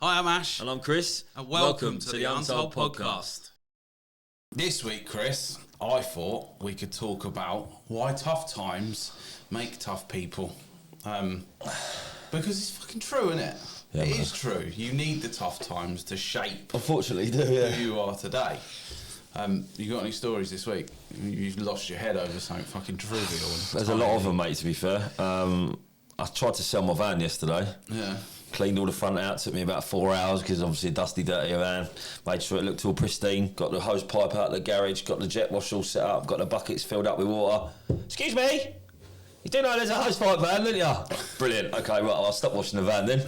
Hi, I'm Ash. And I'm Chris. And welcome to the Untold Podcast. This week, Chris, I thought we could talk about why tough times make tough people. Because it's fucking true, isn't it? Yeah, it is true. You need the tough times to shape Unfortunately, you do, yeah. who you are today. You got any stories this week? You've lost your head over something fucking trivial. There's a lot of them, mate, to be fair. I tried to sell my van yesterday. Yeah. Cleaned all the front out, took me about 4 hours because obviously a dusty, dirty van. Made sure it looked all pristine. Got the hose pipe out of the garage, got the jet wash all set up, got the buckets filled up with water. Excuse me? You do know there's a hose pipe van, don't you? Brilliant. Okay, right, I'll stop washing the van then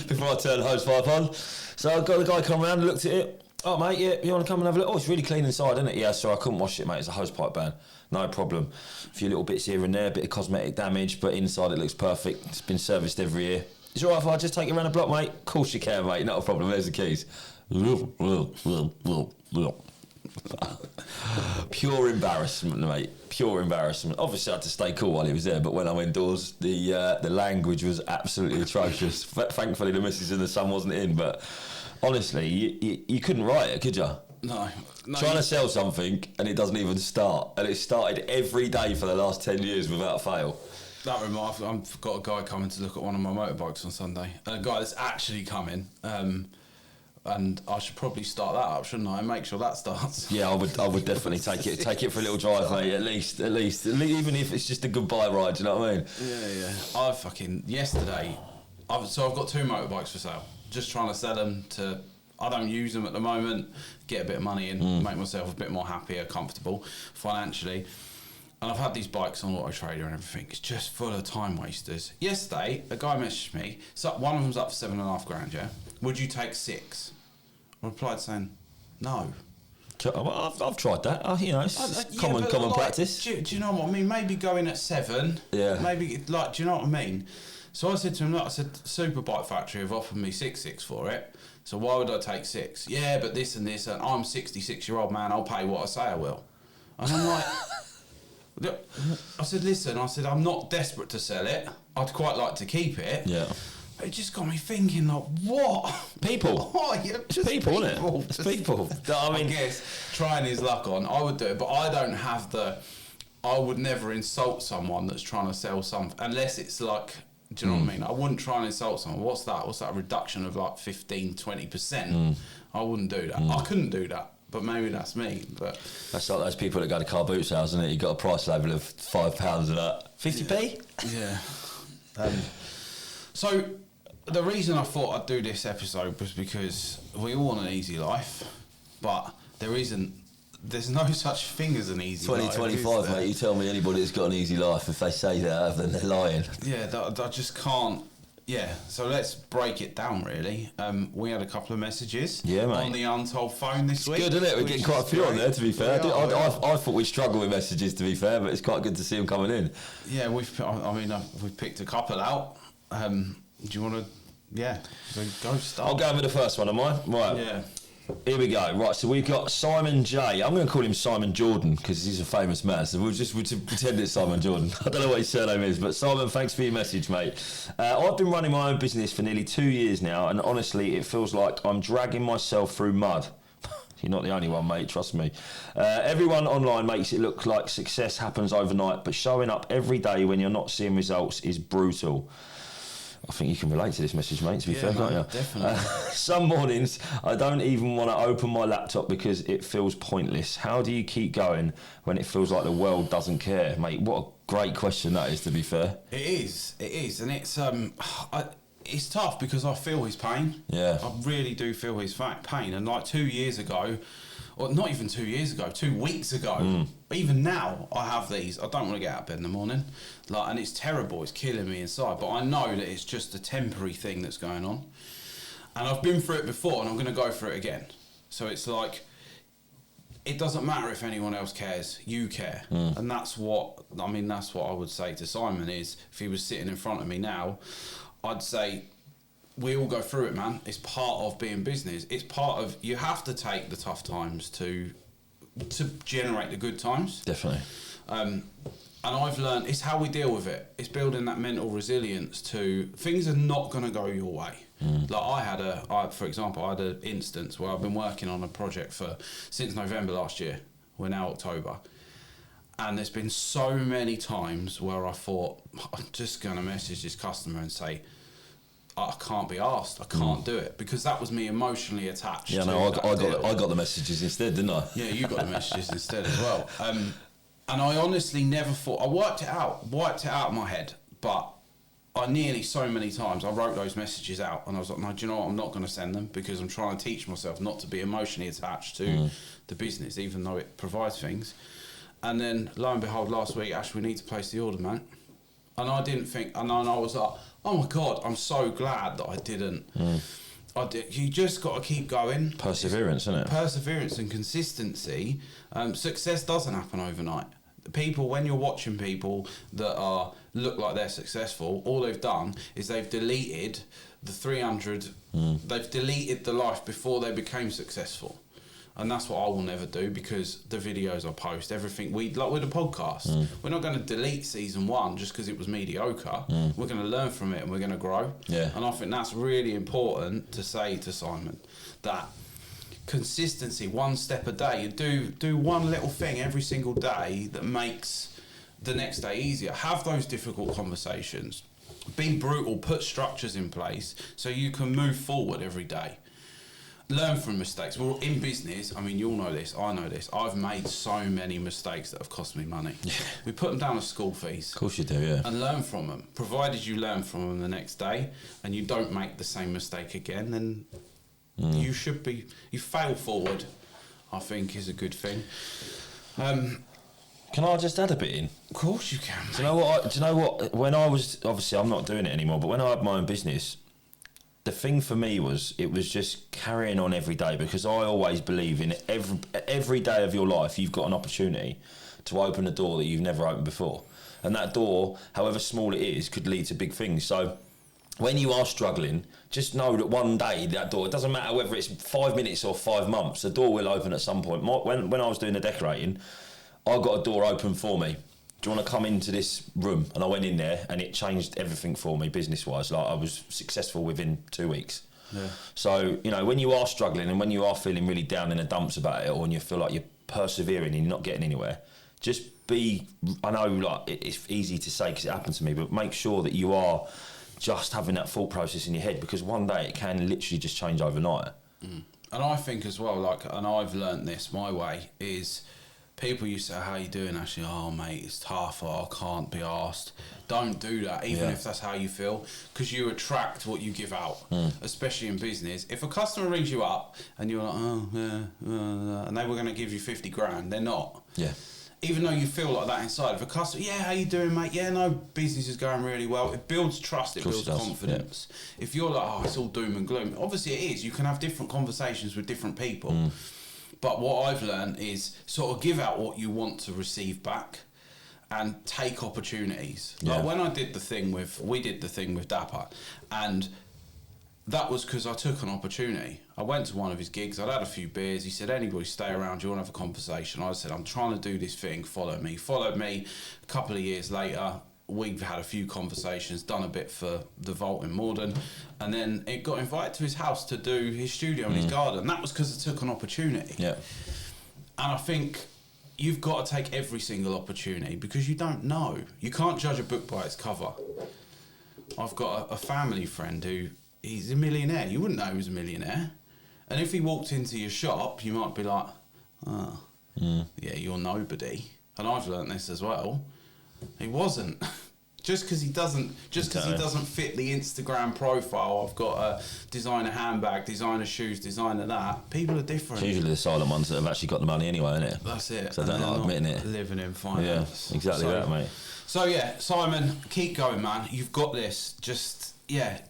before I turn the hose pipe on. So I got the guy come around and looked at it. Oh, mate, yeah, you want to come and have a look? Oh, it's really clean inside, isn't it? Yeah, sorry, I couldn't wash it, mate. It's a hose pipe van. No problem. A few little bits here and there, a bit of cosmetic damage, but inside it looks perfect. It's been serviced every year. Is it all right if I just take you around the block, mate? Of course you can, mate. Not a problem. There's the keys. Pure embarrassment, mate. Pure embarrassment. Obviously, I had to stay cool while he was there, but when I went indoors, the language was absolutely atrocious. Thankfully, the missus and the son wasn't in, but honestly, you couldn't write it, could you? No. Trying to sell something and it doesn't even start, and it started every day for the last 10 years without fail. That reminds me, I've got a guy coming to look at one of my motorbikes on Sunday. A guy that's actually coming, and I should probably start that up, shouldn't I? And make sure that starts. Yeah, I would definitely take it for a little drive, mate. At least, even if it's just a goodbye ride. Do you know what I mean? Yeah. Yesterday, I've got 2 motorbikes for sale. Just trying to sell them to. I don't use them at the moment. Get a bit of money in, make myself a bit more happier, comfortable financially. And I've had these bikes on Auto Trader and everything. It's just full of time wasters. Yesterday, a guy messaged me. So one of them's up for $7.5 grand. Yeah. Would you take 6? I replied saying, no. I've tried that. It's common practice. Do you know what I mean? Maybe go in at 7. Yeah. Maybe do you know what I mean? So I said to him, look, Superbike Factory have offered me 6.6 for it. So why would I take 6? Yeah, but this and this, and I'm a 66-year-old man. I'll pay what I say I will. And I'm like. I said, listen, I'm not desperate to sell it. I'd quite like to keep it. Yeah. But it just got me thinking, like, what? People. Just people, isn't it? It's people. I guess trying his luck on, I would do it, but I don't have I would never insult someone that's trying to sell something, unless it's like, do you know what I mean? I wouldn't try and insult someone. What's that? What's that reduction of like 15, 20%? I wouldn't do that. I couldn't do that. But maybe that's me. But that's like those people that go to car boot sales, isn't it? You got a price label of £5 of that. 50p? Yeah. So the reason I thought I'd do this episode was because we all want an easy life, but there's no such thing as an easy 2025, life. mate. You tell me anybody that's got an easy life, if they say that, then they're lying. Yeah, I just can't. Yeah, so let's break it down, really. We had a couple of messages on the Untold phone this week. Good, isn't it? We're getting quite a few on there, to be fair. I thought we'd struggle with messages, to be fair, but it's quite good to see them coming in. Yeah, we've picked a couple out. Do you want to... Yeah, so go start. I'll go with the first one, am I? Right. Yeah. Here we go. Right, so we've got Simon J. I'm going to call him Simon Jordan because he's a famous man. So we'll pretend it's Simon Jordan. I don't know what his surname is, but Simon, thanks for your message, mate. I've been running my own business for nearly 2 years now, and honestly, it feels like I'm dragging myself through mud. You're not the only one, mate, trust me. Everyone online makes it look like success happens overnight, but showing up every day when you're not seeing results is brutal. I think you can relate to this message, mate, to be fair, can't you? Definitely. Some mornings, I don't even want to open my laptop because it feels pointless. How do you keep going when it feels like the world doesn't care? Mate, what a great question that is, to be fair. It is. And it's tough because I feel his pain. Yeah. I really do feel his pain. And like 2 years ago, or not even 2 years ago, 2 weeks ago, even now, I have these. I don't want to get out of bed in the morning. And it's terrible. It's killing me inside. But I know that it's just a temporary thing that's going on. And I've been through it before, and I'm going to go through it again. So it's like, it doesn't matter if anyone else cares. You care. And that's what I would say to Simon is, if he was sitting in front of me now, I'd say, we all go through it, man. It's part of being business. It's part of, you have to take the tough times to generate the good times. Definitely. And I've learned it's how we deal with it. It's building that mental resilience to things are not going to go your way. Like for example, I had an instance where I've been working on a project since November last year. We're now October. And there's been so many times where I thought, I'm just going to message this customer and say, I can't be asked. I can't do it, because that was me emotionally attached. Yeah, no, I got the messages instead, didn't I? Yeah, you got the messages instead as well. And I honestly never thought, I wiped it out of my head, but I nearly so many times I wrote those messages out, and I was like, no, do you know what? I'm not going to send them, because I'm trying to teach myself not to be emotionally attached to the business, even though it provides things. And then lo and behold, last week, Ash, we need to place the order, man. And I didn't think, and I was like, oh my God, I'm so glad that I didn't. You just got to keep going. Perseverance, isn't it? Perseverance and consistency. Success doesn't happen overnight. People, when you're watching people that look like they're successful, all they've done is they've deleted the 300. They've deleted the life before they became successful. And that's what I will never do, because the videos I post, everything like with the podcast, we're not going to delete season 1 just because it was mediocre. We're going to learn from it and we're going to grow. Yeah. And I think that's really important to say to Simon, that consistency, one step a day. You do one little thing every single day that makes the next day easier. Have those difficult conversations. Be brutal, put structures in place so you can move forward every day. Learn from mistakes. Well, in business, I mean, you'll know this, I know this, I've made so many mistakes that have cost me money. Yeah. We put them down as school fees. Of course you do, yeah. And learn from them. Provided you learn from them the next day and you don't make the same mistake again, then you fail forward, I think, is a good thing. Can I just add a bit in? Of course you can. Do you know what? When I was, obviously I'm not doing it anymore, but when I had my own business, the thing for me was, it was just carrying on every day, because I always believe in every day of your life, you've got an opportunity to open a door that you've never opened before. And that door, however small it is, could lead to big things. So when you are struggling, just know that one day that door, it doesn't matter whether it's 5 minutes or 5 months, the door will open at some point. When I was doing the decorating, I got a door open for me. Do you want to come into this room? And I went in there and it changed everything for me business-wise. Like, I was successful within 2 weeks. Yeah. So, you know, when you are struggling and when you are feeling really down in the dumps about it, or when you feel like you're persevering and you're not getting anywhere, just I know like it's easy to say because it happened to me, but make sure that you are just having that thought process in your head, because one day it can literally just change overnight. And I think as well, and I've learnt this my way, is people used to say, how you doing, Ashley? Oh, mate, it's tough. Oh, I can't be asked. Don't do that, even if that's how you feel, because you attract what you give out, especially in business. If a customer rings you up and you're like, oh, yeah, and they were going to give you 50 grand, they're not. Yeah. Even though you feel like that inside. If a customer, yeah, how you doing, mate? Yeah, no, business is going really well. It builds trust, it builds confidence. Yeah. If you're like, oh, it's all doom and gloom, obviously it is. You can have different conversations with different people. But what I've learned is sort of give out what you want to receive back and take opportunities. Yeah. Like when we did the thing with Dapper, and that was because I took an opportunity. I went to one of his gigs, I'd had a few beers, he said, anybody stay around, do you want to have a conversation? I said, I'm trying to do this thing, follow me. Followed me. A couple of years later, we've had a few conversations, done a bit for the Vault in Morden, and then it got invited to his house to do his studio in his garden. That was because I took an opportunity. Yeah. And I think you've got to take every single opportunity, because you don't know. You can't judge a book by its cover. I've got a family friend who, he's a millionaire. You wouldn't know he was a millionaire. And if he walked into your shop, you might be like, oh, yeah, you're nobody. And I've learnt this as well. He wasn't. Just because he doesn't fit the Instagram profile, I've got a designer handbag, designer shoes, designer that. People are different. It's usually the silent ones that have actually got the money anyway, isn't it? That's it. So I don't like admitting it. Living in finance. Yeah, exactly that, mate. So yeah, Simon, keep going, man. You've got this. Just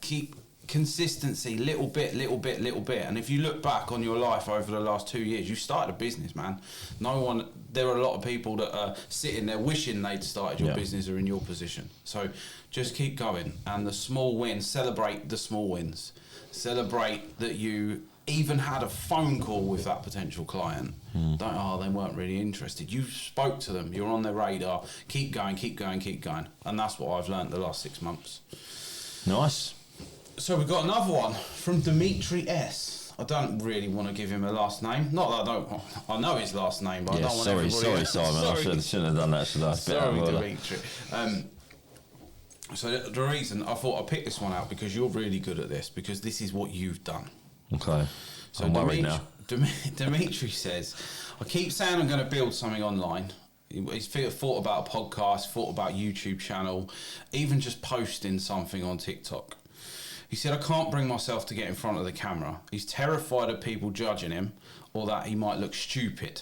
keep consistency, little bit. And if you look back on your life over the last 2 years, you started a business, man. There are a lot of people that are sitting there wishing they'd started your business or in your position. So just keep going. And the small wins, celebrate the small wins. Celebrate that you even had a phone call with that potential client. They weren't really interested. You spoke to them, you're on their radar, keep going. And that's what I've learned the last 6 months. Nice. So we've got another one from Dimitri S. I don't really want to give him a last name. Not that I know his last name, but I don't want everybody... Sorry, Simon. I shouldn't have done that. Sorry, Dimitri. So the reason I thought I'd pick this one out, because you're really good at this, because this is what you've done. Okay. So I'm worried now. Dimitri says, I keep saying I'm going to build something online. He's thought about a podcast, thought about YouTube channel, even just posting something on TikTok. He said, I can't bring myself to get in front of the camera. He's terrified of people judging him, or that he might look stupid.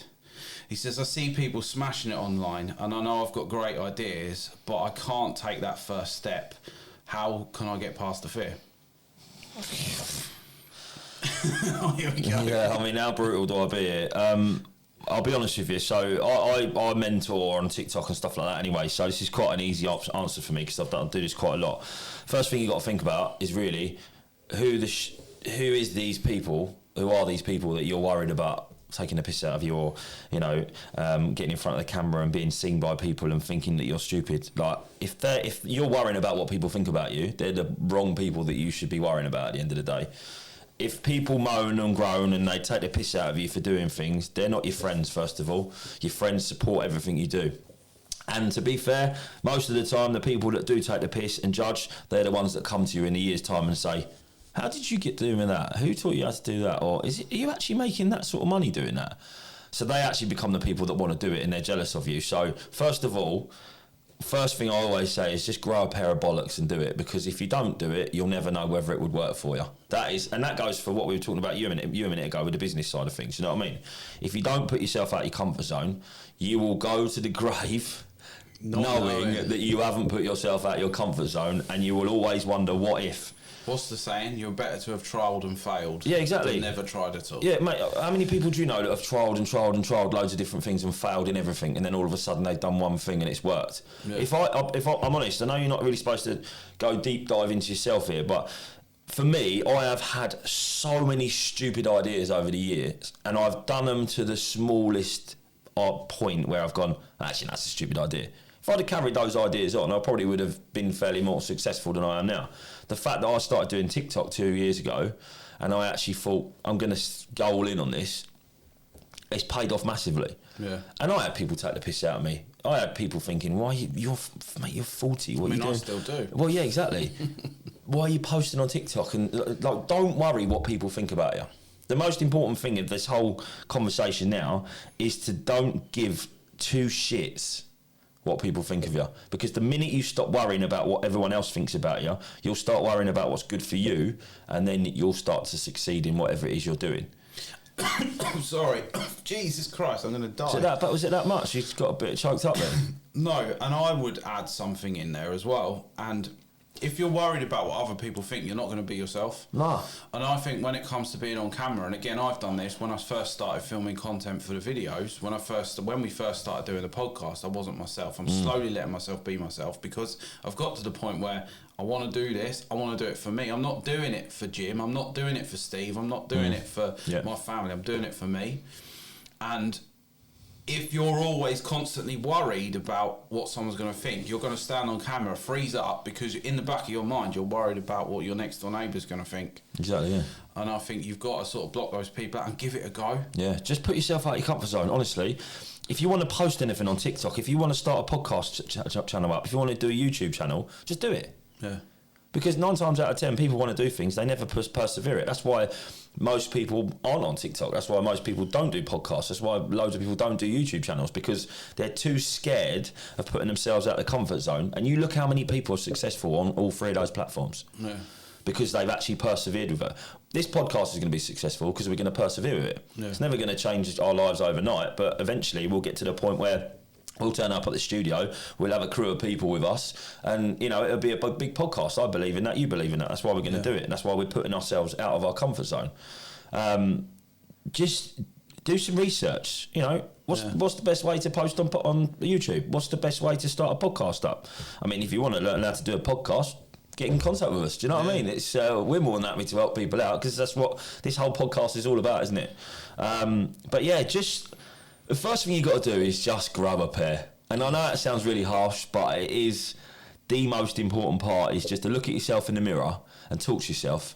He says, I see people smashing it online, and I know I've got great ideas, but I can't take that first step. How can I get past the fear? Here we go. Yeah, I mean, how brutal do I be here? I'll be honest with you. So I mentor on TikTok and stuff like that anyway. So this is quite an easy answer for me, because I do this quite a lot. First thing you got to think about is really who is these people? Who are these people that you're worried about taking a piss out of you, or getting in front of the camera and being seen by people and thinking that you're stupid? Like, if you're worrying about what people think about you, they're the wrong people that you should be worrying about at the end of the day. If people moan and groan and they take the piss out of you for doing things, they're not your friends, first of all. Your friends support everything you do. And to be fair, most of the time, the people that do take the piss and judge, they're the ones that come to you in a year's time and say, how did you get doing that? Who taught you how to do that? Or are you actually making that sort of money doing that? So they actually become the people that want to do it, and they're jealous of you. So first of all, first thing I always say is just grow a pair of bollocks and do it, because if you don't do it, you'll never know whether it would work for you. That goes for what we were talking about you a minute ago with the business side of things. You know what I mean? If you don't put yourself out of your comfort zone, you will go to the grave knowing that you haven't put yourself out of your comfort zone, and you will always wonder, what if? What's the saying? You're better to have trialled and failed. Yeah, exactly. Than never tried at all. Yeah, mate. How many people do you know that have trialled loads of different things and failed in everything, and then all of a sudden they've done one thing and it's worked? Yeah. If I'm honest, I know you're not really supposed to go deep dive into yourself here, but for me, I have had so many stupid ideas over the years, and I've done them to the smallest point where I've gone, actually, that's a stupid idea. If I'd have carried those ideas on, I probably would have been fairly more successful than I am now. The fact that I started doing TikTok 2 years ago, and I actually thought, I'm going to go all in on this, it's paid off massively. Yeah. And I had people take the piss out of me. I had people thinking, why you're 40, what are you doing? I still do. Well, yeah, exactly. Why are you posting on TikTok? And like, don't worry what people think about you. The most important thing of this whole conversation now is to don't give two shits what people think of you, because the minute you stop worrying about what everyone else thinks about you, you'll start worrying about what's good for you, and then you'll start to succeed in whatever it is you're doing. I'm sorry. Jesus Christ, I'm going to die. Was it that much? You got a bit choked up then? No, and I would add something in there as well. And if you're worried about what other people think, you're not going to be yourself. No. And I think when it comes to being on camera, and again, I've done this when I first started filming content for the videos. When we first started doing the podcast, I wasn't myself. I'm slowly letting myself be myself, because I've got to the point where I want to do this. I want to do it for me. I'm not doing it for Jim. I'm not doing it for Steve. I'm not doing it for my family. I'm doing it for me. And if you're always constantly worried about what someone's going to think, you're going to stand on camera, freeze up, because in the back of your mind, you're worried about what your next door neighbour's going to think. Exactly, yeah. And I think you've got to sort of block those people out and give it a go. Yeah, just put yourself out of your comfort zone, honestly. If you want to post anything on TikTok, if you want to start a podcast channel up, if you want to do a YouTube channel, just do it. Yeah. Because 9 times out of 10, people want to do things, they never persevere it. That's why most people aren't on TikTok. That's why most people don't do podcasts. That's why loads of people don't do YouTube channels, because they're too scared of putting themselves out of the comfort zone. And you look how many people are successful on all 3 of those platforms. Yeah. Because they've actually persevered with it. This podcast is going to be successful because we're going to persevere with it. Yeah. It's never going to change our lives overnight, but eventually we'll get to the point where we'll turn up at the studio, we'll have a crew of people with us, and, you know, it'll be a big podcast. I believe in that, you believe in that. That's why we're going to do it, and that's why we're putting ourselves out of our comfort zone. Just do some research, you know. What's the best way to post on YouTube? What's the best way to start a podcast up? I mean, if you want to learn how to do a podcast, get in contact with us. Do you know what I mean? It's we're more than happy to help people out because that's what this whole podcast is all about, isn't it? But yeah, just the first thing you got to do is just grab a pair. And I know it sounds really harsh, but it is the most important part is just to look at yourself in the mirror and talk to yourself.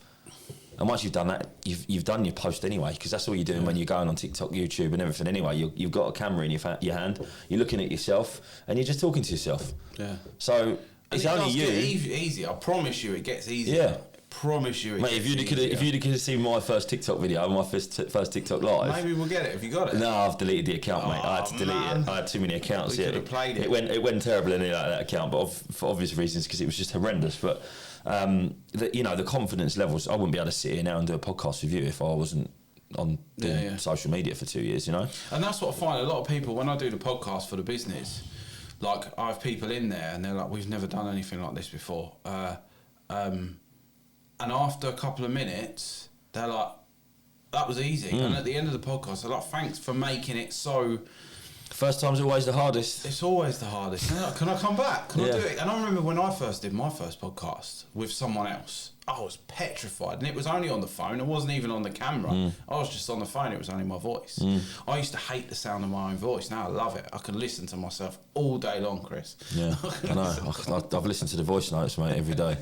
And once you've done that, you've done your post anyway, because that's all you're doing when you're going on TikTok, YouTube and everything anyway. You've got a camera in your hand, you're looking at yourself, and you're just talking to yourself. Yeah. So it's only you. Easy. I promise you it gets easier. Yeah. Promise you it Mate, if you could have seen my first TikTok video, my first TikTok live. Maybe we'll get it. Have you got it? No, I've deleted the account, mate. I had to delete it. I had too many accounts. We could have played it. It went terrible in that account, but for obvious reasons, because it was just horrendous. But the confidence levels, I wouldn't be able to sit here now and do a podcast with you if I wasn't on social media for 2 years, you know. And that's what I find. A lot of people, when I do the podcast for the business, like I have people in there and they're like, we've never done anything like this before. And after a couple of minutes, they're like, that was easy. And at the end of the podcast, they're like, thanks for making it so... First time's always the hardest. It's always the hardest. Can I come back? Can I do it? And I remember when I first did my first podcast with someone else, I was petrified. And it was only on the phone. It wasn't even on the camera. I was just on the phone. It was only my voice. I used to hate the sound of my own voice. Now I love it. I can listen to myself all day long, Chris. Yeah, I know. I've listened to the voice notes, mate, every day.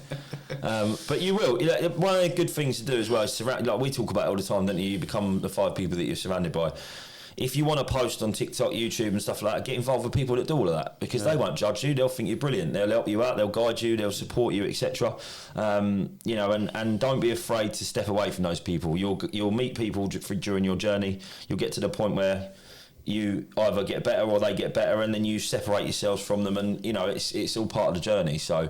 But you will. You know, one of the good things to do as well is surround. Like we talk about it all the time, don't you? You become the 5 people that you're surrounded by. If you want to post on TikTok, YouTube and stuff like that, get involved with people that do all of that because they won't judge you. They'll think you're brilliant. They'll help you out. They'll guide you. They'll support you, etc. You know, and don't be afraid to step away from those people. You'll meet people during your journey. You'll get to the point where you either get better or they get better, and then you separate yourselves from them. And you know, it's all part of the journey. So.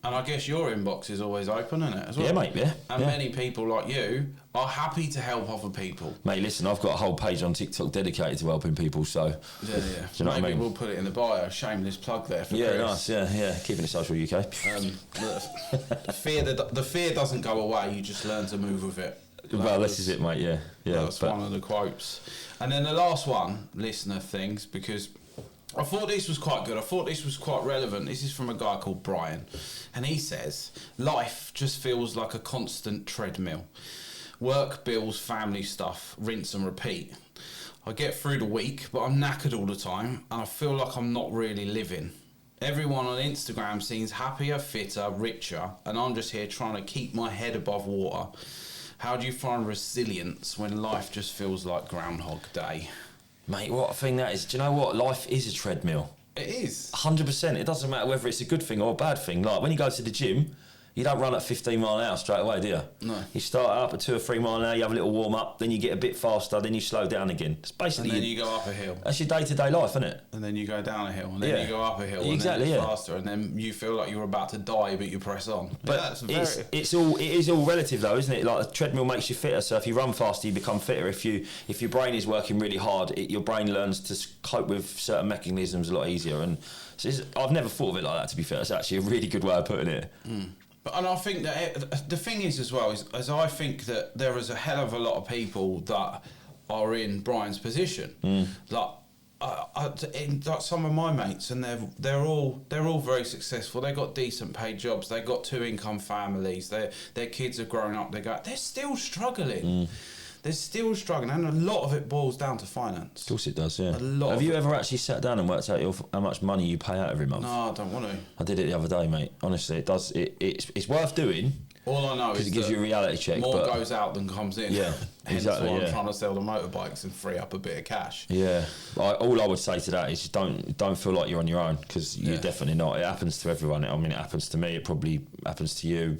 And I guess your inbox is always open, isn't it, as well? Yeah, mate, yeah. And many people like you are happy to help other people. Mate, listen, I've got a whole page on TikTok dedicated to helping people, so... Yeah. Do you know what I mean? We'll put it in the bio, shameless plug there for Chris. Nice, yeah. Keeping it social, UK. The fear doesn't go away, you just learn to move with it. This is it, mate, yeah. That's one of the quotes. And then the last one, listener things, because... I thought this was quite good. I thought this was quite relevant. This is from a guy called Brian. And he says, life just feels like a constant treadmill. Work, bills, family stuff, rinse and repeat. I get through the week, but I'm knackered all the time, and I feel like I'm not really living. Everyone on Instagram seems happier, fitter, richer, and I'm just here trying to keep my head above water. How do you find resilience when life just feels like Groundhog Day? Mate, what a thing that is. Do you know what? Life is a treadmill. It is. 100%. It doesn't matter whether it's a good thing or a bad thing. Like, when you go to the gym, you don't run at 15 mile an hour straight away, do you? No. You start up at 2 or 3 mile an hour, you have a little warm up, then you get a bit faster, then you slow down again. It's basically... And then you go up a hill. That's your day-to-day life, isn't it? And then you go down a hill, and then you go up a hill, exactly, and then it's faster, and then you feel like you're about to die, but you press on. But it is all relative, though, isn't it? Like, a treadmill makes you fitter, so if you run faster, you become fitter. If your brain is working really hard, your brain learns to cope with certain mechanisms a lot easier. And so I've never thought of it like that, to be fair. It's actually a really good way of putting it. And I think that the thing is as well is I think that there is a hell of a lot of people that are in Brian's position. Like some of my mates, and they're all very successful. They got decent paid jobs. They got 2 income families. Their kids are growing up. They're still struggling. They're still struggling, and a lot of it boils down to finance. Of course it does, yeah. Have you ever actually sat down and worked out how much money you pay out every month? No, I don't want to. I did it the other day, mate. Honestly, it does. It's worth doing. All I know is it gives you a reality check. More goes out than comes in. Yeah, exactly. Hence why I'm trying to sell the motorbikes and free up a bit of cash. Yeah. All I would say to that is don't feel like you're on your own, because you're definitely not. It happens to everyone. I mean, it happens to me. It probably happens to you.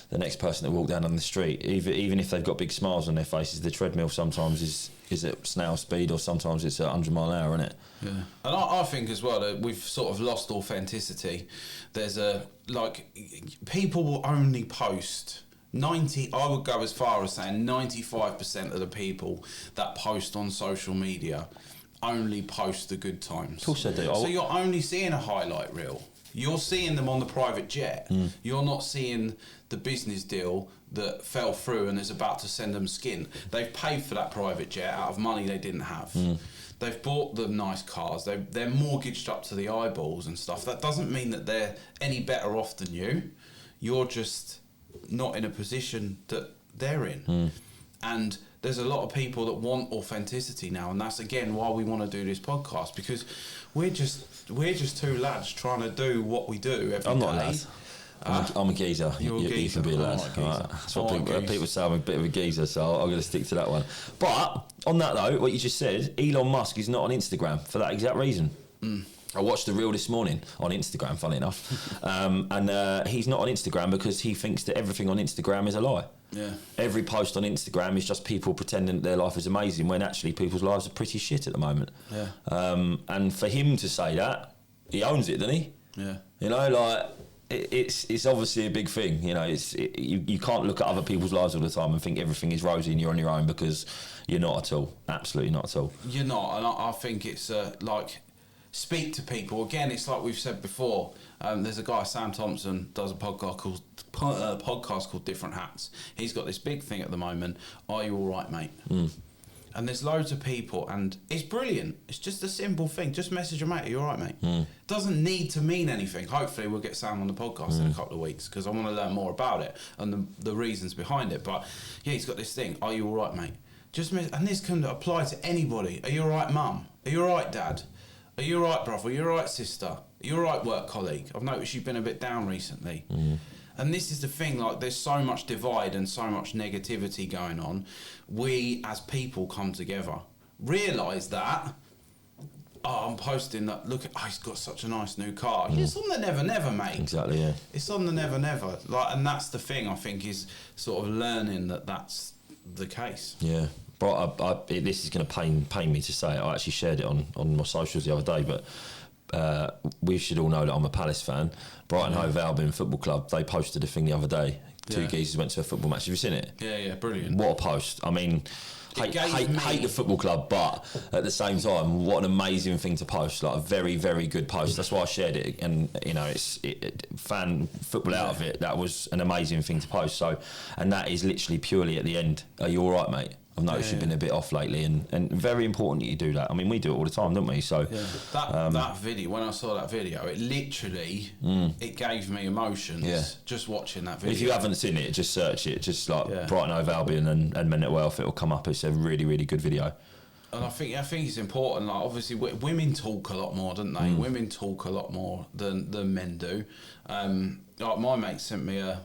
The next person that walk down on the street, even if they've got big smiles on their faces, the treadmill sometimes is at snail speed, or sometimes it's at 100 mile an hour, isn't it? Yeah. And I think as well that we've sort of lost authenticity. There's people will only post 90, I would go as far as saying 95% of the people that post on social media only post the good times. Of course they do. So you're only seeing a highlight reel. You're seeing them on the private jet. You're not seeing the business deal that fell through and is about to send them skin. They've paid for that private jet out of money they didn't have. they've bought the nice cars, they're mortgaged up to the eyeballs and stuff. That doesn't mean that they're any better off than you. You're just not in a position that they're in. And there's a lot of people that want authenticity now, and that's again why we want to do this podcast, because we're just two lads trying to do what we do every day. I'm not a lad. I'm a geezer. You're a geezer. You can be a lad. Right. That's what people say. I'm a bit of a geezer, so I'm going to stick to that one. But on that though, what you just said, Elon Musk is not on Instagram for that exact reason. I watched the reel this morning on Instagram, funny enough, and he's not on Instagram because he thinks that everything on Instagram is a lie. Yeah. Every post on Instagram is just people pretending that their life is amazing when actually people's lives are pretty shit at the moment. Yeah. And for him to say that, he owns it, doesn't he? Yeah. You know, like it's obviously a big thing. You know, you can't look at other people's lives all the time and think everything is rosy and you're on your own, because you're not at all. Absolutely not at all. You're not, and I think it's like, speak to people. Again, it's like we've said before. There's a guy, Sam Thompson, does a podcast called Different Hats. He's got this big thing at the moment. Are you all right, mate? And there's loads of people, and it's brilliant. It's just a simple thing. Just message a mate. Are you all right, mate? Doesn't need to mean anything. Hopefully, we'll get Sam on the podcast in a couple of weeks, because I want to learn more about it and the reasons behind it. But yeah, he's got this thing. Are you all right, mate? And this can apply to anybody. Are you all right, mum? Are you all right, dad? Are you all right, brother? Are you all right, sister? Are you all right, work colleague? I've noticed you've been a bit down recently. And this is the thing, like, there's so much divide and so much negativity going on. We, as people, come together. Realise that, I'm posting that, look, he's got such a nice new car. It's on the Never Never, mate. Exactly, yeah. It's on the Never Never. Like, and that's the thing, I think, is sort of learning that that's the case. Yeah. But this is going to pain me to say it. I actually shared it on my socials the other day, but we should all know that I'm a Palace fan. Brighton Hove Albion Football Club, they posted a thing the other day. Two geezers went to a football match. Have you seen it? Yeah, brilliant. What a post. I mean, hate the football club, but at the same time, what an amazing thing to post. Like, a very, very good post. That's why I shared it. And, you know, fan football out of it. That was an amazing thing to post. So, and that is literally purely at the end. Are you all right, mate? I've noticed you've been a bit off lately, and very important that you do that. I mean, we do it all the time, don't we? So that video, when I saw that video, it literally it gave me emotions just watching that video. If you haven't seen it, just search it. Just like Brighton Hove Albion and Men at Wealth, it'll come up. It's a really, really good video. And I think it's important. Like, obviously, women talk a lot more, don't they? Women talk a lot more than men do. Like, my mate sent me a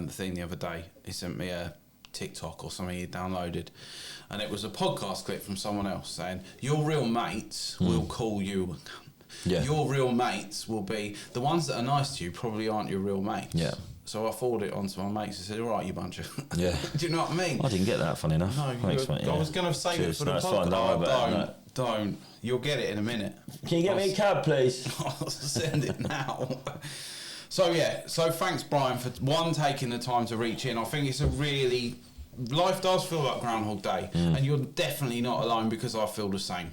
thing the other day. He sent me a TikTok or something he downloaded, and it was a podcast clip from someone else saying, your real mates will call you your real mates will be the ones that are nice to you, probably aren't your real mates. So I forwarded it on to my mates and said, all right, you bunch of do you know what I mean? I didn't get that, funny enough. No, thanks, mate. I was going to save it for the podcast. Don't you'll get it in a minute. Can you get me a cab, please? I'll send it now. So thanks, Brian, for taking the time to reach in. I think it's life does feel like Groundhog Day, and you're definitely not alone, because I feel the same.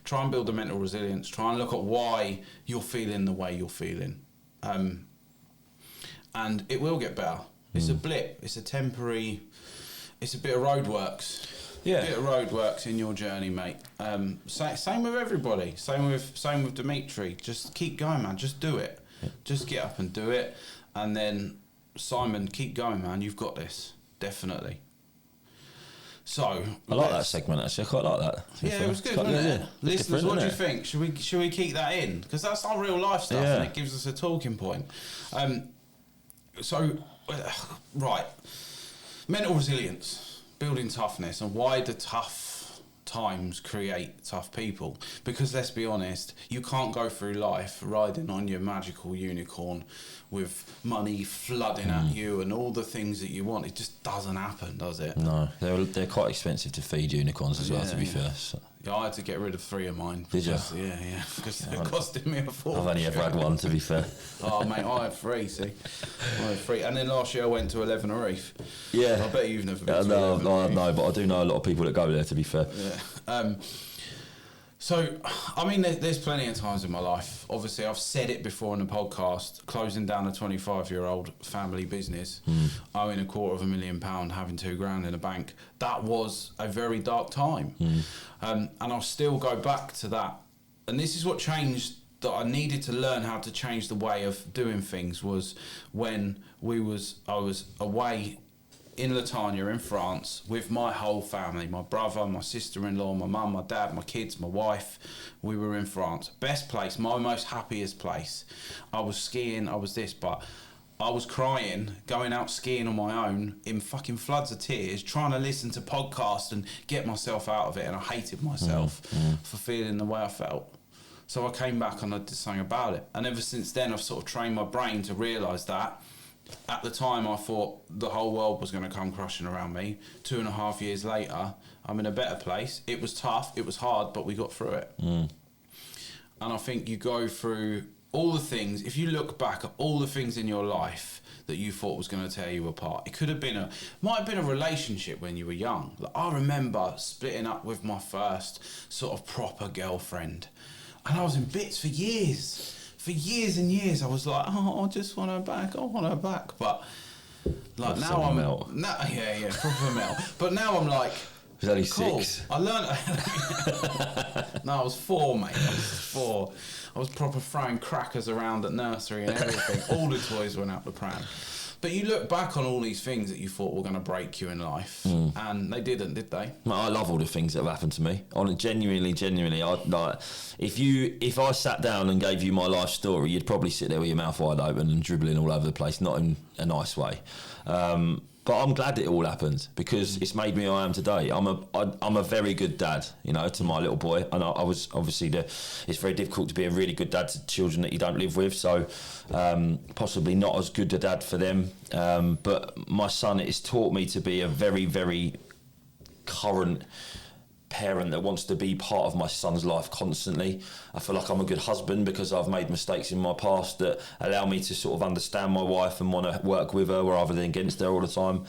Try and build the mental resilience. Try and look at why you're feeling the way you're feeling, and it will get better. It's a blip. It's a temporary. It's a bit of roadworks. A bit of roadworks in your journey, mate. Same with everybody. Same with Dimitri. Just keep going, man. Just do it. Just get up and do it. And then, Simon, keep going, man. You've got this. Definitely. So, I like that segment, actually. I quite like that. Yeah, it was good, wasn't it? Listeners, what do you think? Should we keep that in? Because that's our real life stuff, and it gives us a talking point. Right. Mental resilience, building toughness, and why do tough times create tough people? Because let's be honest, you can't go through life riding on your magical unicorn with money flooding at you and all the things that you want. It just doesn't happen, does it? No, they're quite expensive to feed unicorns as well, to be fair. So. Yeah, I had to get rid of 3 of mine. Did you? Yeah, because they're costing me a fortune. I've only ever had one, to be fair. Oh, mate, I had 3, see? I had 3. And then last year I went to 11 Reef. Yeah. I bet you've never been to 11 No, but I do know a lot of people that go there, to be fair. Yeah. So, I mean, there's plenty of times in my life. Obviously, I've said it before in the podcast, closing down a 25-year-old family business, owing £250,000, having £2,000 in the bank. That was a very dark time. And I'll still go back to that. And this is what changed, that I needed to learn how to change the way of doing things, was when I was away in Latanya in France with my whole family, my brother, my sister-in-law, my mum, my dad, my kids, my wife. We were in France. Best place, my most happiest place. I was skiing, I was this, but I was crying, going out skiing on my own in fucking floods of tears, trying to listen to podcasts and get myself out of it, and I hated myself for feeling the way I felt. So I came back and I did something about it. And ever since then, I've sort of trained my brain to realise that. At the time, I thought the whole world was going to come crushing around me. 2.5 years later, I'm in a better place. It was tough, it was hard, but we got through it. And I think you go through all the things. If you look back at all the things in your life that you thought was going to tear you apart, it could have been might have been a relationship when you were young. Like, I remember splitting up with my first sort of proper girlfriend, and I was in bits for years. For years and years, I was like, I just want her back. I want her back. But like, now I'm melt. Proper melt. But now I'm like, was only cool. 6. I learned. No, I was 4, mate. I was 4. I was proper throwing crackers around at nursery and everything. All the toys went out the pram. But you look back on all these things that you thought were going to break you in life, and they didn't, did they? I love all the things that have happened to me. Genuinely, I'd like, if I sat down and gave you my life story, you'd probably sit there with your mouth wide open and dribbling all over the place, not in a nice way. But I'm glad it all happened, because it's made me who I am today. I'm a very good dad, to my little boy. And I was obviously it's very difficult to be a really good dad to children that you don't live with. So possibly not as good a dad for them. But my son, it's taught me to be a very, very current parent that wants to be part of my son's life constantly. I feel like I'm a good husband because I've made mistakes in my past that allow me to sort of understand my wife and want to work with her rather than against her all the time.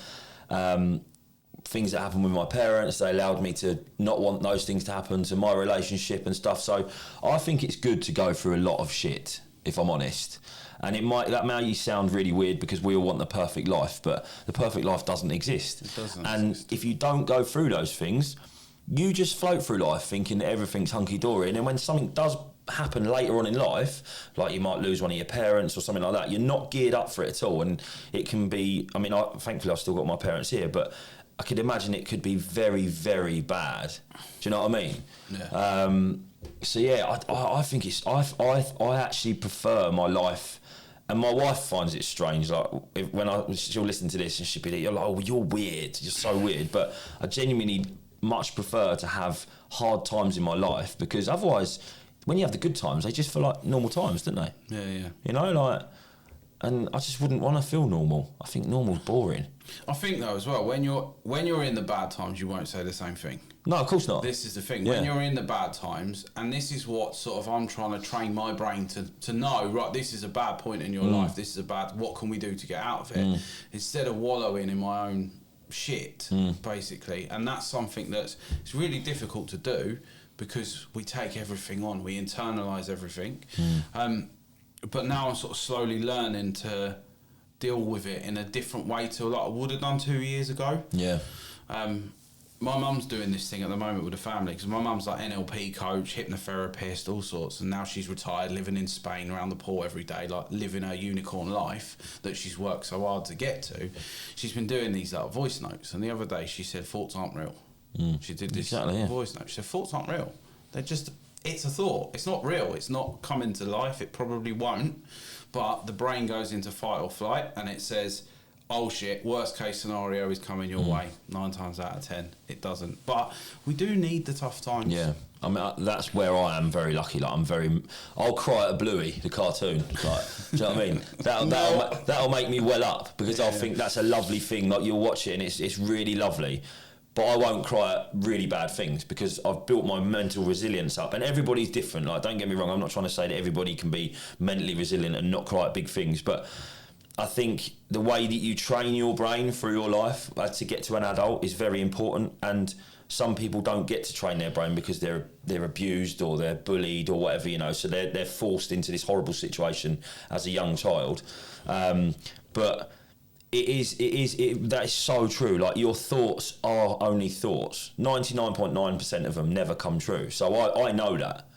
Things that happened with my parents, they allowed me to not want those things to happen to my relationship and stuff. So I think it's good to go through a lot of shit, if I'm honest. And that may sound really weird because we all want the perfect life, but the perfect life doesn't exist. It doesn't exist. If you don't go through those things, you just float through life thinking that everything's hunky-dory, and then when something does happen later on in life, like you might lose one of your parents or something like that, you're not geared up for it at all. And it can be, thankfully I've still got my parents here, but I could imagine it could be very, very bad. Do you know what I mean? Yeah. I think I actually prefer my life. And my wife finds it strange. Like, she'll listen to this and she'll be like, "Oh, you're weird. You're so weird." But I genuinely much prefer to have hard times in my life, because otherwise, when you have the good times, they just feel like normal times, don't they? Yeah. And I just wouldn't want to feel normal. I think normal's boring. I think though as well, when you're in the bad times, you won't say the same thing. No, of course not. This is the thing. When you're in the bad times, and this is what sort of I'm trying to train my brain to know, right, this is a bad point in your life, this is what can we do to get out of it? Instead of wallowing in my own shit, basically. And that's something it's really difficult to do, because we take everything on, we internalise everything. But now I'm sort of slowly learning to deal with it in a different way to what I would have done 2 years ago. Yeah. My mum's doing this thing at the moment with the family, because my mum's like NLP coach, hypnotherapist, all sorts, and now she's retired, living in Spain around the pool every day, like living her unicorn life that she's worked so hard to get to. She's been doing these like voice notes, and the other day she said thoughts aren't real. She did this voice note. She said thoughts aren't real. It's a thought. It's not real. It's not coming to life. It probably won't. But the brain goes into fight or flight, and it says, oh shit, worst case scenario is coming your way. 9 times out of 10, it doesn't. But we do need the tough times. Yeah. That's where I am very lucky. Like, I'll cry at Bluey, the cartoon. Like, do you know what I mean? That'll make me well up, because I'll think that's a lovely thing. Like, you'll watch it and it's really lovely. But I won't cry at really bad things, because I've built my mental resilience up. And everybody's different. Like, don't get me wrong, I'm not trying to say that everybody can be mentally resilient and not cry at big things. But I think the way that you train your brain through your life to get to an adult is very important. And some people don't get to train their brain because they're abused or they're bullied or whatever, you know, so they're forced into this horrible situation as a young child. But that is so true. Like, your thoughts are only thoughts. 99.9% of them never come true. So I know that.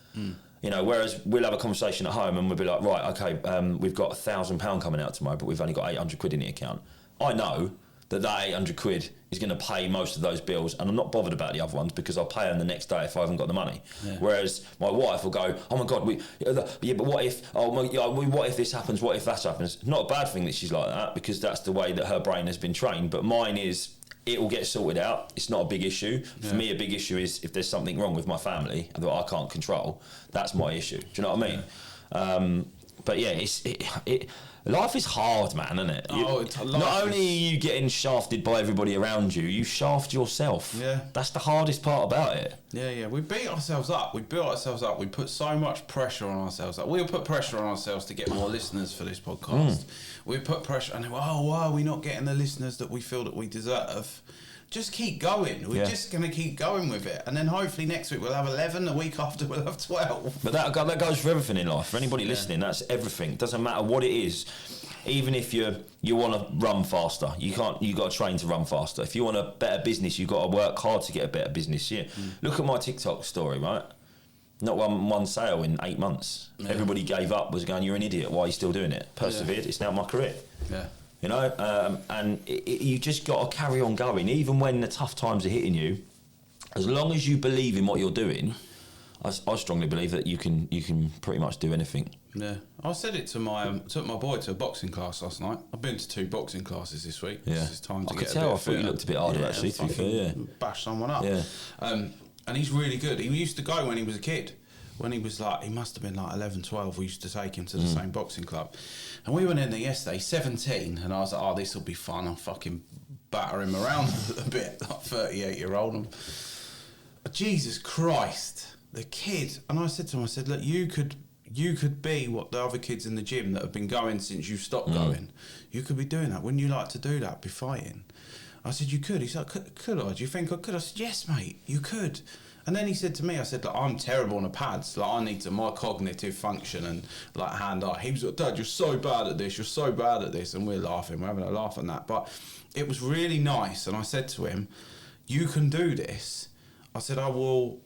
You know, whereas we'll have a conversation at home and we'll be like, right, okay, we've got £1,000 coming out tomorrow, but we've only got 800 quid in the account. I know that 800 quid is going to pay most of those bills, and I'm not bothered about the other ones because I'll pay them the next day if I haven't got the money. Yeah. Whereas my wife will go, oh my God, but what if, what if this happens, what if that happens? Not a bad thing that she's like that, because that's the way that her brain has been trained, but mine is, it will get sorted out. It's not a big issue. For me, a big issue is if there's something wrong with my family that I can't control, that's my issue. Do you know what I mean? But yeah, life is hard, man, isn't it? Not only are you getting shafted by everybody around you, you shaft yourself. Yeah. That's the hardest part about it. Yeah. We beat ourselves up. We built ourselves up. We put so much pressure on ourselves. Like, we'll put pressure on ourselves to get more listeners for this podcast. We put pressure, and why are we not getting the listeners that we feel that we deserve? Just keep going. We're just going to keep going with it. And then hopefully next week we'll have 11, the week after we'll have 12. But that goes for everything in life. For anybody listening, that's everything. It doesn't matter what it is. Even if you want to run faster, you got to train to run faster. If you want a better business, you've got to work hard to get a better business. Yeah. Look at my TikTok story, right? Not one sale in 8 months. Yeah. Everybody gave up, was going, you're an idiot, why are you still doing it? Persevered, it's now my career. Yeah. You know, and you just got to carry on going, even when the tough times are hitting you. As long as you believe in what you're doing, I strongly believe that you can pretty much do anything. Yeah, I said it to my took my boy to a boxing class last night. I've been to 2 boxing classes this week. Yeah, it's time to get a bit I thought you looked a bit harder actually. To be fair, yeah, bash someone up. Yeah, and he's really good. He used to go when he was a kid. When he was he must have been like 11, 12, we used to take him to the same boxing club. And we went in there yesterday, 17, and I was like, oh, this will be fun. I'll fucking batter him around a bit, like 38-year-old. Jesus Christ, the kid. And I said to him, look, you could be what the other kids in the gym that have been going since you stopped going. You could be doing that. Wouldn't you like to do that, be fighting? I said, you could. He's like, could I? Do you think I could? I said, yes, mate, you could. And then he said to me, I said, I'm terrible on the pads. Like, I need my cognitive function and like hand-eye. He was like, Dad, you're so bad at this. You're so bad at this. And we're laughing. We're having a laugh on that. But it was really nice. And I said to him, you can do this. I said, I will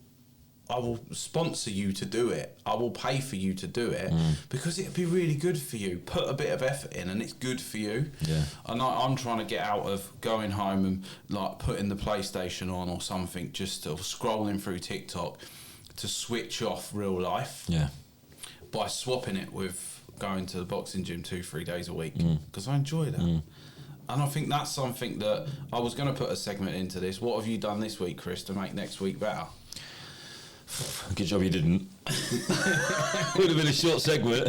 sponsor you to do it. I will pay for you to do it because it'd be really good for you. Put a bit of effort in and it's good for you. Yeah. And I'm trying to get out of going home and like putting the PlayStation on or something, just scrolling through TikTok to switch off real life. Yeah. By swapping it with going to the boxing gym 2-3 days a week because I enjoy that. And I think that's something that I was going to put a segment into this. What have you done this week, Chris, to make next week better? Good job you didn't. Would have been a short segment.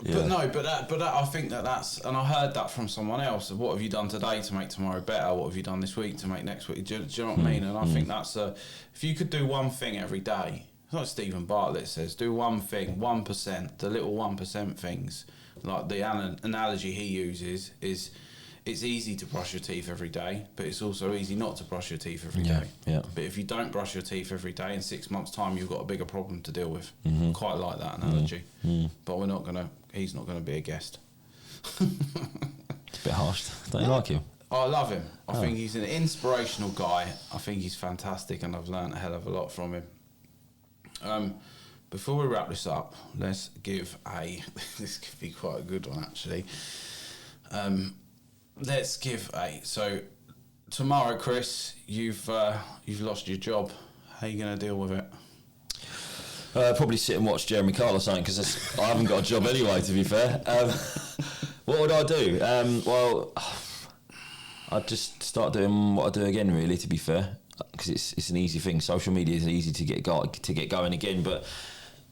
But I think that's, and I heard that from someone else. What have you done today to make tomorrow better? What have you done this week to make next week? Do you know what I mean? And I think that's if you could do one thing every day. It's like Stephen Bartlett says, do one thing, 1%, the little 1% things. Like the analogy he uses is, it's easy to brush your teeth every day, but it's also easy not to brush your teeth every day. Yeah. But if you don't brush your teeth every day, in 6 months' time, you've got a bigger problem to deal with. Quite like that analogy. But he's not gonna be a guest. It's a bit harsh. Don't you like him? I love him. I think he's an inspirational guy. I think he's fantastic, and I've learned a hell of a lot from him. Before we wrap this up, let's give this could be quite a good one, actually. Let's give so tomorrow, Chris, you've lost your job. How are you going to deal with it? Probably sit and watch Jeremy Kyle or something, because I haven't got a job anyway, to be fair. What would I do? Well, I'd just start doing what I do again, really, to be fair, because it's an easy thing. Social media is easy to get going again, but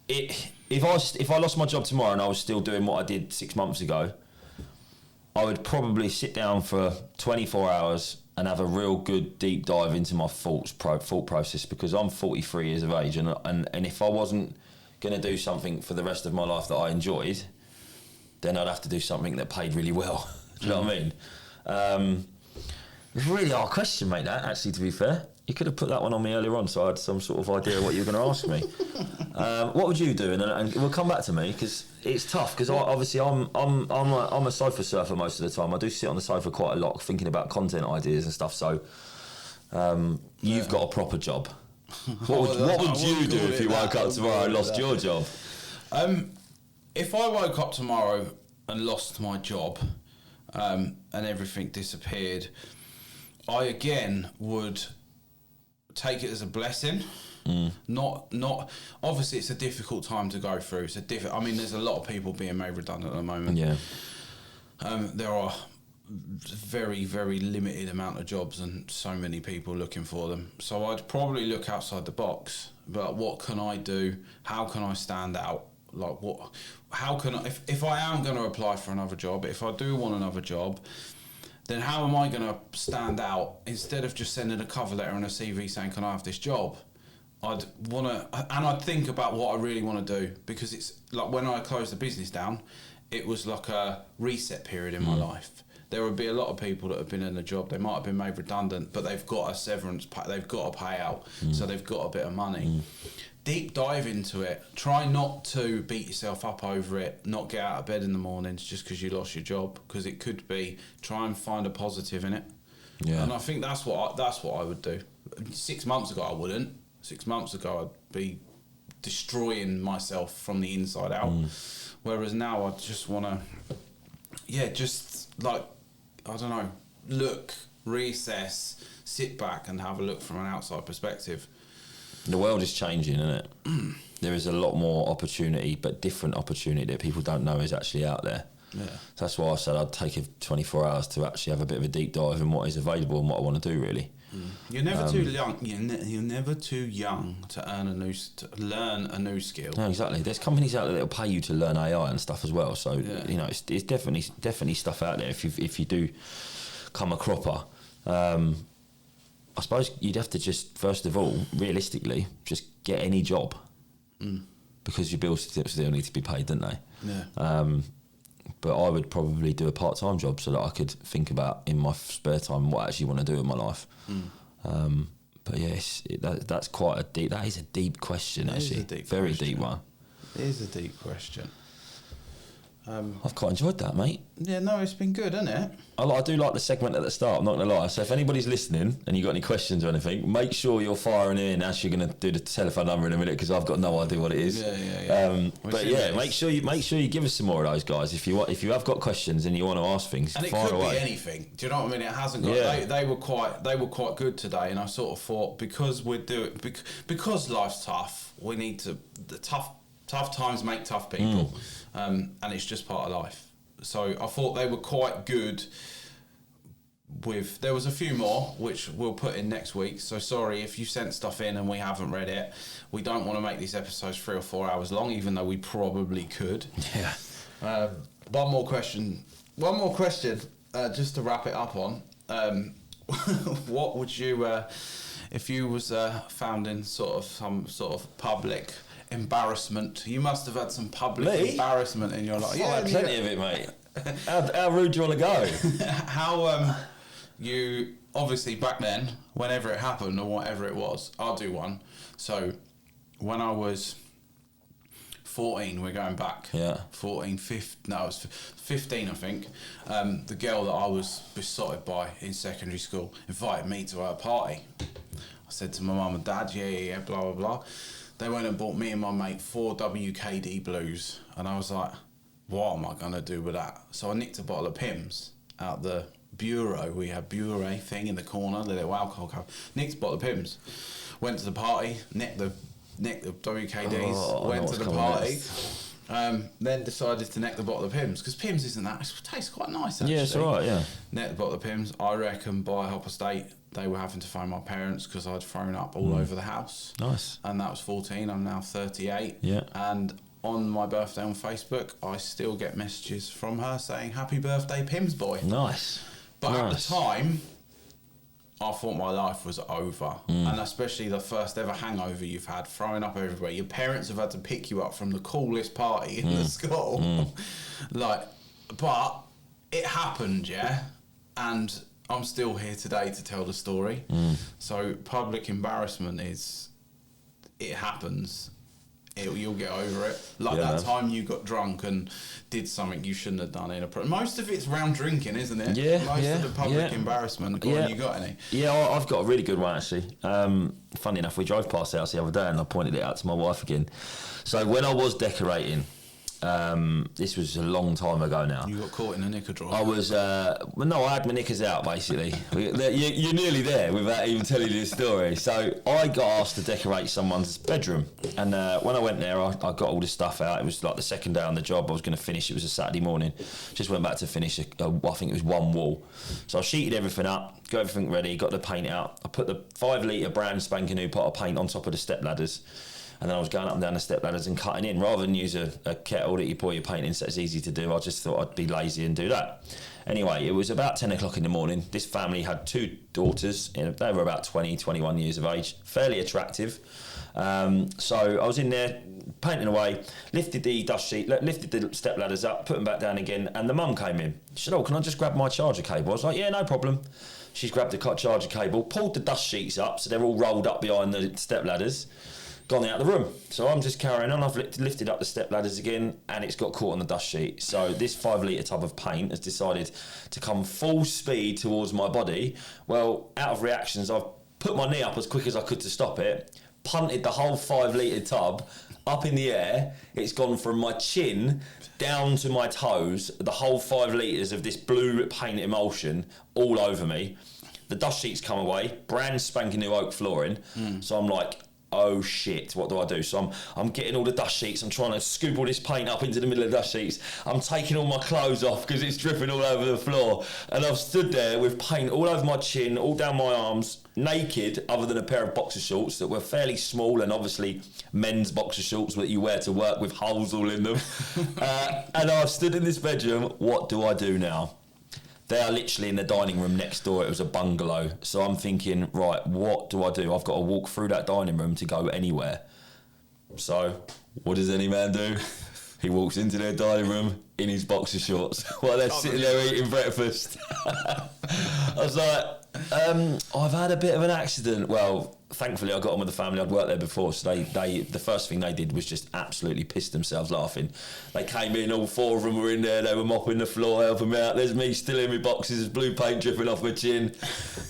if I lost my job tomorrow and I was still doing what I did 6 months ago, I would probably sit down for 24 hours and have a real good deep dive into my thought process, because I'm 43 years of age, and if I wasn't going to do something for the rest of my life that I enjoyed, then I'd have to do something that paid really well. Do you know what I mean? It's a really hard question, mate, that, actually, to be fair. You could have put that one on me earlier on, so I had some sort of idea of what you were going to ask me. What would you do? And we'll come back to me, because it's tough, because obviously I'm a sofa surfer most of the time. I do sit on the sofa quite a lot, thinking about content ideas and stuff, so you've got a proper job. What would you do if you woke up tomorrow and lost your job? If I woke up tomorrow and lost my job and everything disappeared, I again would take it as a blessing. Not obviously it's a difficult time to go through. I mean, there's a lot of people being made redundant at the moment. Yeah. There are very, very limited amount of jobs and so many people looking for them. So I'd probably look outside the box. But what can I do? How can I stand out? Like how can I, if I am going to apply for another job, if I do want another job, then how am I going to stand out instead of just sending a cover letter and a CV saying, can I have this job? I'd want to, and I'd think about what I really want to do, because it's like when I closed the business down, it was like a reset period in my life. There would be a lot of people that have been in a job, they might have been made redundant, but they've got a severance, they've got a payout, so they've got a bit of money. Deep dive into it. Try not to beat yourself up over it, not get out of bed in the mornings just because you lost your job, because it could be, try and find a positive in it. Yeah. And I think that's what I would do. 6 months ago I wouldn't. 6 months ago I'd be destroying myself from the inside out. Whereas now I just want to, just like, I don't know, look, reassess, sit back and have a look from an outside perspective. The world is changing, isn't it? There is a lot more opportunity, but different opportunity that people don't know is actually out there. Yeah. So that's why I said I'd take 24 hours to actually have a bit of a deep dive in what is available and what I want to do, really. You're never too young. You're never too young to learn a new skill. No, exactly. There's companies out there that'll pay you to learn AI and stuff as well. So you know, it's definitely stuff out there if you do come a cropper. I suppose you'd have to just, first of all, realistically, just get any job, because your bills still need to be paid, don't they? Yeah. But I would probably do a part-time job so that I could think about in my spare time what I actually want to do in my life. But yes, that's quite a deep. That is a deep question, actually. Very deep one. It is a deep question. I've quite enjoyed that, mate. Yeah, no, it's been good, hasn't it? I do like the segment at the start, I'm not going to lie. So if anybody's listening and you've got any questions or anything, make sure you're firing in as you're going to do the telephone number in a minute, because I've got no idea what it is. But yeah, make sure you give us some more of those, guys. If you have got questions and you want to ask things, and it fire could away. be anything. Do you know what I mean? It hasn't got. They were quite good today, and I sort of thought, because life's tough, we need to. The tough times make tough people, and it's just part of life. So I thought they were quite good. There was a few more which we'll put in next week. So sorry if you sent stuff in and we haven't read it. We don't want to make these episodes 3 or 4 hours long, even though we probably could. Yeah. One more question. Just to wrap it up on. What would you, if you was found in some sort of public embarrassment? You must have had some public embarrassment in your life. I had plenty of it, mate. How rude do you want to go? How you obviously back then, whenever it happened or whatever it was, I'll do one. So when I was 14, we're going back. Yeah. 14, 15. No, it was 15, I think. The girl that I was besotted by in secondary school invited me to her party. I said to my mum and dad, yeah, blah blah blah. They went and bought me and my mate 4 WKD blues, and I was like, what am I going to do with that? So I nicked a bottle of Pimm's out the bureau. We had bureau thing in the corner, the little alcohol cup. Nicked a bottle of Pimm's. Went to the party, nicked the WKDs, went to the party. Then decided to neck the bottle of Pimm's, because Pimm's isn't that, it tastes quite nice actually. Yeah, it's alright, yeah. Necked the bottle of Pimm's. I reckon by Hopper State they were having to phone my parents because I'd thrown up all over the house. Nice. And that was 14, I'm now 38. Yeah. And on my birthday on Facebook, I still get messages from her saying, happy birthday, Pimm's boy. Nice. But at the time, I thought my life was over. And especially the first ever hangover you've had, throwing up everywhere. Your parents have had to pick you up from the coolest party in the school. But it happened, yeah? And I'm still here today to tell the story. So public embarrassment it happens. You'll get over it. Like that time you got drunk and did something you shouldn't have done most of it's round drinking, isn't it? Yeah, most of the public embarrassment. Go on, you got any? Yeah, I've got a really good one actually. Funny enough, we drove past the house the other day and I pointed it out to my wife again. So when I was decorating, this was a long time ago now. You got caught in a knicker drawer. I was, I had my knickers out basically. You're nearly there without even telling you the story. So I got asked to decorate someone's bedroom, and when I went there, I got all the stuff out. It was like the second day on the job. I was going to finish. It was a Saturday morning. Just went back to finish. I think it was one wall. So I sheeted everything up, got everything ready, got the paint out. I put the 5 litre brand spanking new pot of paint on top of the step ladders. And then I was going up and down the step ladders and cutting in. Rather than use a kettle that you pour your paint in, so it's easy to do, I just thought I'd be lazy and do that. Anyway, it was about 10 o'clock in the morning. This family had 2 daughters. They were about 20, 21 years of age, fairly attractive. So I was in there painting away, lifted the dust sheet, lifted the step ladders up, put them back down again, and the mum came in. She said, can I just grab my charger cable? I was like, yeah, no problem. She's grabbed the charger cable, pulled the dust sheets up, so they're all rolled up behind the step ladders, gone out of the room. So I'm just carrying on. I've lifted up the step ladders again, and it's got caught on the dust sheet. So this 5 litre tub of paint has decided to come full speed towards my body. Well, out of reactions, I've put my knee up as quick as I could to stop it, punted the whole 5 litre tub up in the air. It's gone from my chin down to my toes, the whole 5 litres of this blue paint emulsion all over me. The dust sheets come away, brand spanking new oak flooring. So I'm like, oh shit, what do I do? So I'm getting all the dust sheets, I'm trying to scoop all this paint up into the middle of the dust sheets, I'm taking all my clothes off because it's dripping all over the floor, and I've stood there with paint all over my chin, all down my arms, naked, other than a pair of boxer shorts that were fairly small, and obviously men's boxer shorts that you wear to work with holes all in them. And I've stood in this bedroom. What do I do now? They are literally in the dining room next door. It was a bungalow. So I'm thinking, right, what do I do? I've got to walk through that dining room to go anywhere. So what does any man do? He walks into their dining room in his boxer shorts while they're sitting there eating breakfast. I was like, I've had a bit of an accident. Well, thankfully I got on with the family. I'd worked there before, so they the first thing they did was just absolutely piss themselves laughing. They came in, all 4 of them were in there, they were mopping the floor, helping me out. There's me still in my boxes, there's blue paint dripping off my chin.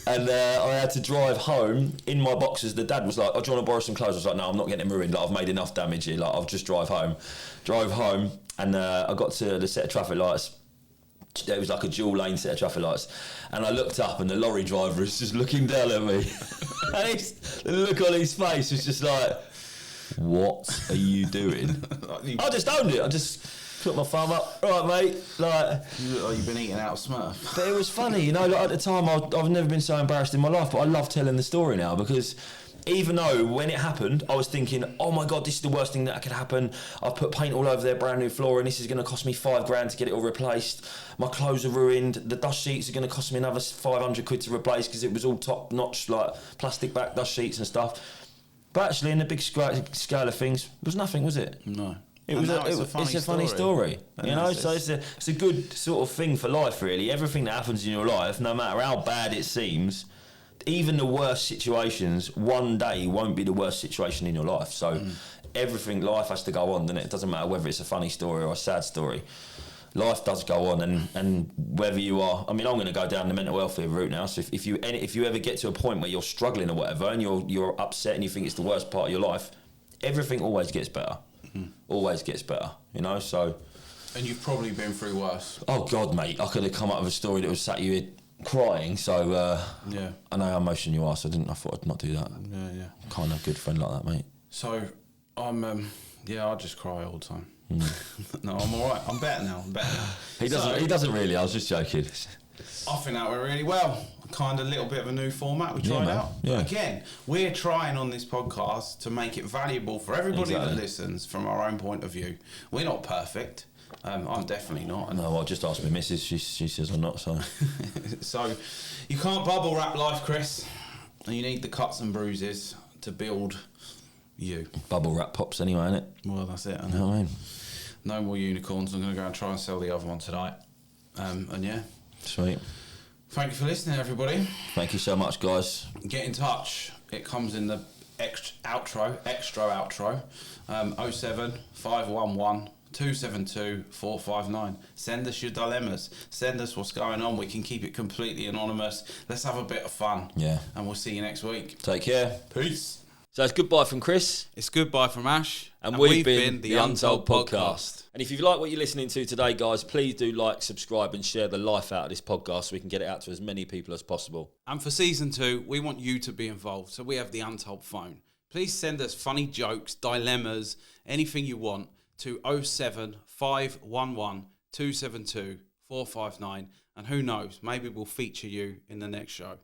And I had to drive home in my boxes. The dad was like, do you want to borrow some clothes? I was like, no, I'm not getting them ruined. Like, I've made enough damage here. Like, I'll just drive home. Drove home, and I got to the set of traffic lights. It was like a dual lane set of traffic lights, and I looked up and the lorry driver was just looking down at me. And the look on his face was just like, what are you doing? I just owned it. I just put my thumb up. Right, mate. Like, you've been eating out of Smurf. But it was funny, you know, like at the time I've never been so embarrassed in my life, but I love telling the story now, because even though when it happened, I was thinking, oh my God, this is the worst thing that could happen. I've put paint all over their brand new floor and this is going to cost me £5,000 to get it all replaced. My clothes are ruined. The dust sheets are going to cost me another 500 quid to replace because it was all top notch, like plastic back dust sheets and stuff. But actually, in the big scale of things, it was nothing, was it? No. It's a funny story, you know. So it's a good sort of thing for life, really. Everything that happens in your life, no matter how bad it seems, even the worst situations, one day won't be the worst situation in your life. So life has to go on, doesn't it? It doesn't matter whether it's a funny story or a sad story. Life does go on, and whether you are, I mean, I'm going to go down the mental health route now. So if you ever get to a point where you're struggling or whatever, and you're upset and you think it's the worst part of your life, everything always gets better. Always gets better, you know. So. And you've probably been through worse. Oh God, mate! I could have come up with a story that was sat you here crying. So yeah, I know how emotional you are. So I thought I'd not do that. Yeah. I'm kind of a good friend like that, mate. So I'm I just cry all the time. No, I'm all right. I'm better now. He doesn't really. I was just joking. I think that went really well. Kind of a little bit of a new format we tried out. Yeah. Again, we're trying on this podcast to make it valuable for everybody that listens from our own point of view. We're not perfect. I'm definitely not. No, I just asked my missus. She says I'm not. So, so you can't bubble wrap life, Chris. And you need the cuts and bruises to build you. Bubble wrap pops anyway, innit? Well, that's it. You know what I mean? No more unicorns. I'm going to go and try and sell the other one tonight. And yeah. Sweet. Thank you for listening, everybody. Thank you so much, guys. Get in touch. It comes in the extra outro. 07 511 272 459. Send us your dilemmas. Send us what's going on. We can keep it completely anonymous. Let's have a bit of fun. Yeah. And we'll see you next week. Take care. Peace. So it's goodbye from Chris. It's goodbye from Ash. And we've been the Untold Podcast. And if you like what you're listening to today, guys, please do like, subscribe and share the life out of this podcast so we can get it out to as many people as possible. And for season 2, we want you to be involved. So we have the Untold phone. Please send us funny jokes, dilemmas, anything you want to 07 511 272 459. And who knows, maybe we'll feature you in the next show.